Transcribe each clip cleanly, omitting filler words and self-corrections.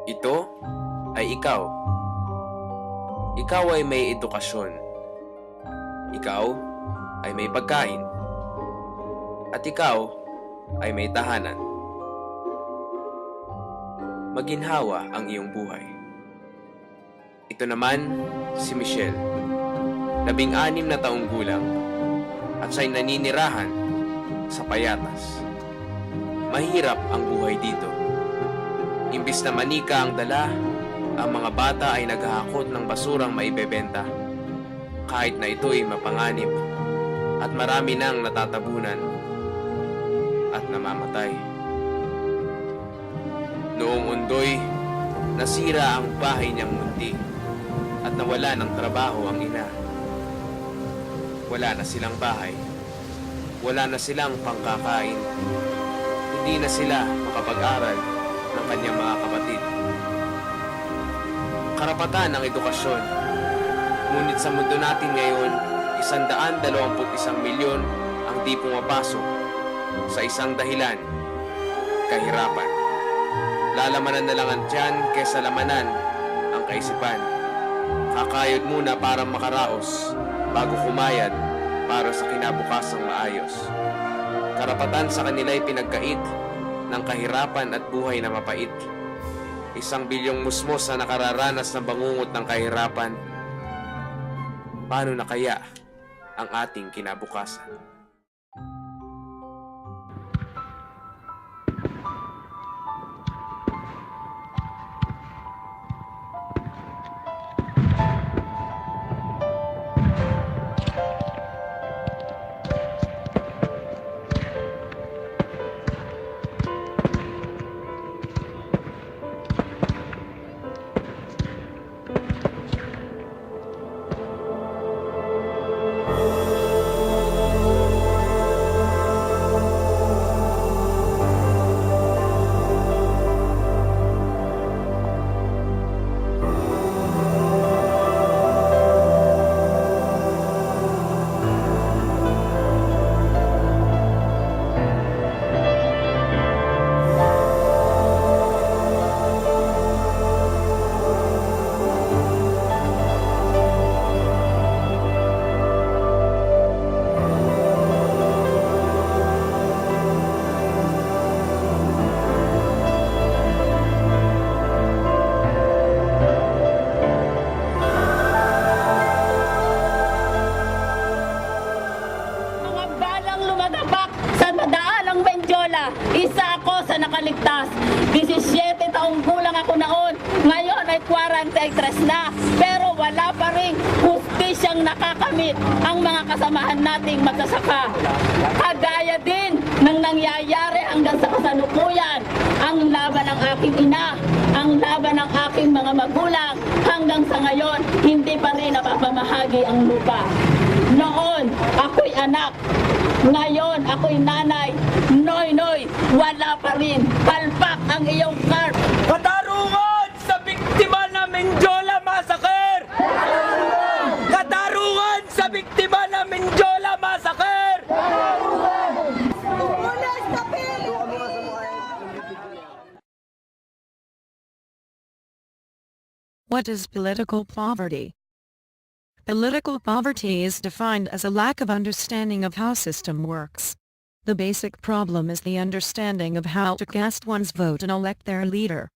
Ito ay ikaw. Ikaw ay may edukasyon. Ikaw ay may pagkain. At ikaw ay may tahanan. Maginhawa ang iyong buhay. Ito naman si Michelle, 16 na taong gulang, at siya'y naninirahan sa Payatas. Mahirap ang buhay dito. Imbis na manika ang dala, ang mga bata ay naghahakot ng basurang maibebenta. Kahit na ito'y mapanganib at marami nang natatabunan at namamatay. Noong undoy, nasira ang bahay niyang munti at nawala ng trabaho ang ina. Wala na silang bahay. Wala na silang pangkakain. Hindi na sila makapag-aral ng kanyang mga kapatid. Karapatan ng edukasyon. Ngunit sa mundo natin ngayon, 121 milyon ang di pumapasok sa isang dahilan, kahirapan. Lalamanan na lang ang tiyan kaysa lamanan ang kaisipan. Kakayod muna para makaraos bago kumayad para sa kinabukasang maayos. Karapatan sa kanila'y pinagkait ng kahirapan at buhay na mapait. 1 bilyong musmos na nakararanas ng bangungot ng kahirapan. Paano na kaya ang ating kinabukasan? Mga balang lumadapak sa madaalang Benjola, isa ako sa nakaligtas. 17 taong gulang ako noon, ngayon ay 43 na. Pero wala pa rin hustisyang nakakamit ang mga kasamahan nating magsasaka. Kagaya din ng nangyayari hanggang sa kasalukuyan, ang laban ng aking ina, ang laban ng aking mga magulang, hanggang sa ngayon, hindi pa rin napapamahagi ang lupa. Noon, ako'y anak. Ngayon, ako'y nanay. Noy, wala pa rin. Palpak ang iyong card. Katarungan sa biktima ng Menjola Massacre! Katarungan sa biktima ng Menjola Massacre! What is political poverty? Political poverty is defined as a lack of understanding of how system works. The basic problem is the understanding of how to cast one's vote and elect their leader.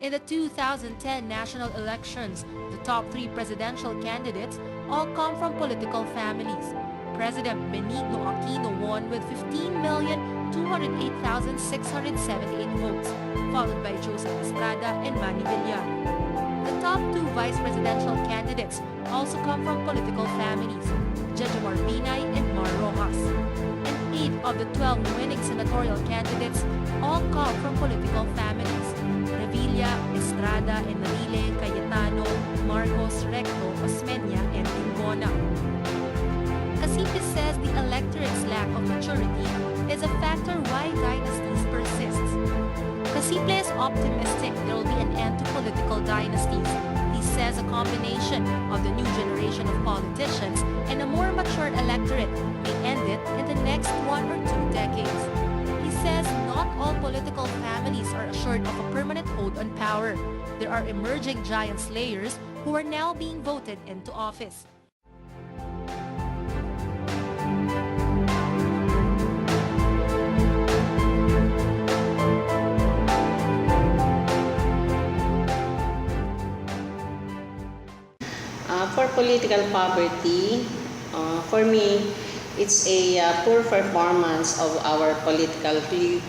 In the 2010 national elections, the top 3 presidential candidates all come from political families. President Benigno Aquino won with 15,208,678 votes, followed by Joseph Estrada and Manny Villar. The top 2 vice presidential candidates also come from political families, Jejomar Binay and Mar Rojas. And 8 of the 12 winning senatorial candidates all come from political families, Revilla, Estrada, Enrile, Cayetano, Marcos, Recto, Osmeña, and Lingona. Casipe says the electorate's lack of maturity is a factor why dynasties persist. Casipe is optimistic there will be an end to political dynasties. He says a combination of the new generation of politicians and a more mature electorate may end it in the next 1 or 2 decades. He says not all political families are assured of a permanent hold on power. There are emerging giant slayers who are now being voted into office. For political poverty, for me, it's a poor performance of our political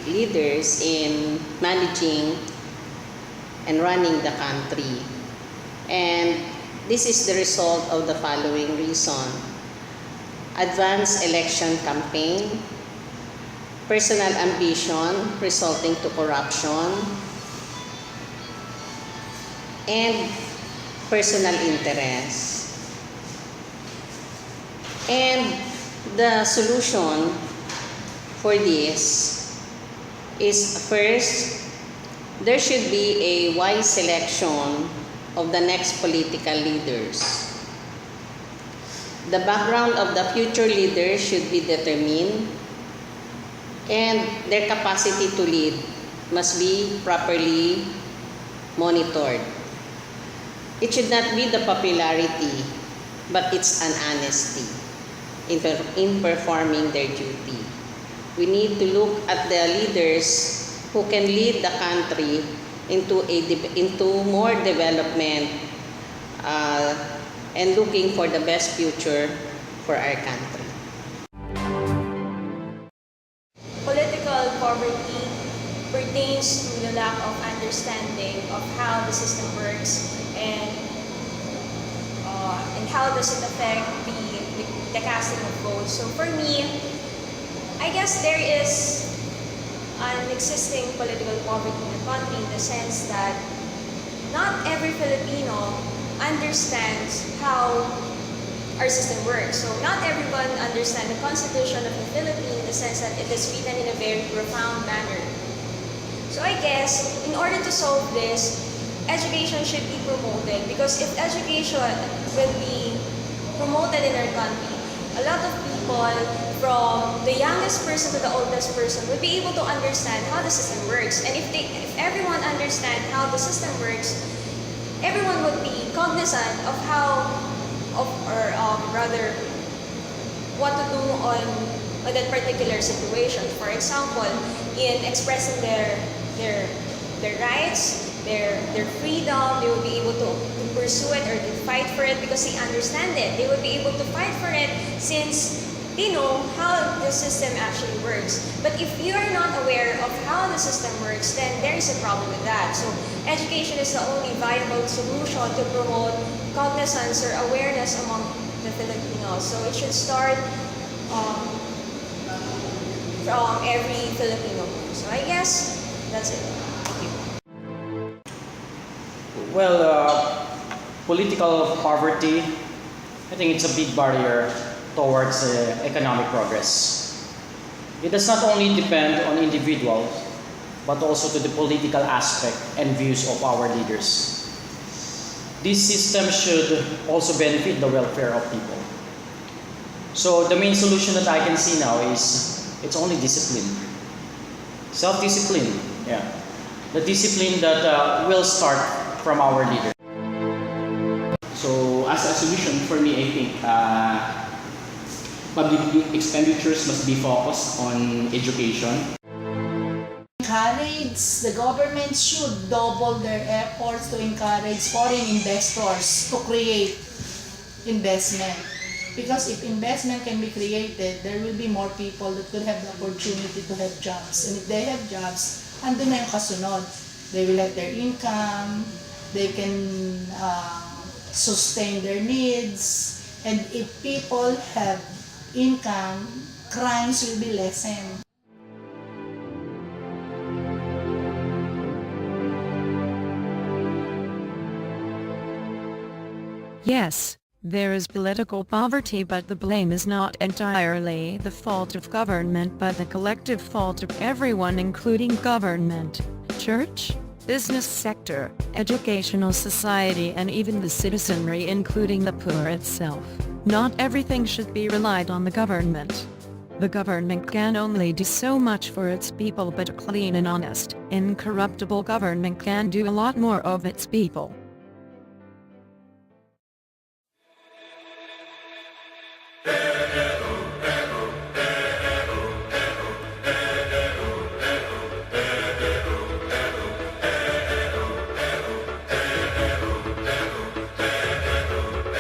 leaders in managing and running the country. And this is the result of the following reason: advanced election campaign, personal ambition resulting to corruption, and personal interest. And the solution for this is, first, there should be a wise selection of the next political leaders. The background of the future leaders should be determined, and their capacity to lead must be properly monitored. It should not be the popularity, but it's an honesty in performing their duty. We need to look at the leaders who can lead the country into more development and looking for the best future for our country. Political poverty pertains to the lack of understanding of how the system works and how does it affect the casting of votes. So for me, I guess there is an existing political poverty in the country in the sense that not every Filipino understands how our system works. So not everyone understands the Constitution of the Philippines in the sense that it is written in a very profound manner. So I guess in order to solve this, education should be promoted, because if education will be promoted in our country, a lot of people from the youngest person to the oldest person will be able to understand how the system works. And if everyone understands how the system works, everyone would be cognizant of what to do on that particular situation. For example, in expressing their rights, their freedom, they will be able to pursue it or to fight for it because they understand it. They will be able to fight for it since they know how the system actually works. But if you are not aware of how the system works, then there is a problem with that. So education is the only viable solution to promote cognizance or awareness among the Filipinos. So it should start from every Filipino. So I guess that's it. Well, political poverty, I think it's a big barrier towards economic progress. It does not only depend on individuals, but also to the political aspect and views of our leaders. This system should also benefit the welfare of people. So the main solution that I can see now is it's only discipline. Self-discipline, yeah. The discipline that will start from our leader. So as a solution for me, I think public expenditures must be focused on education. the government should double their efforts to encourage foreign investors to create investment. Because if investment can be created, there will be more people that could have the opportunity to have jobs. And if they have jobs, andun na yung kasunod. They will have their income, they can sustain their needs, and if people have income, crimes will be lessened. Yes, there is political poverty, but the blame is not entirely the fault of government but the collective fault of everyone, including government, church, business sector, educational society, and even the citizenry, including the poor itself. Not everything should be relied on the government. The government can only do so much for its people, but a clean and honest, incorruptible government can do a lot more of its people.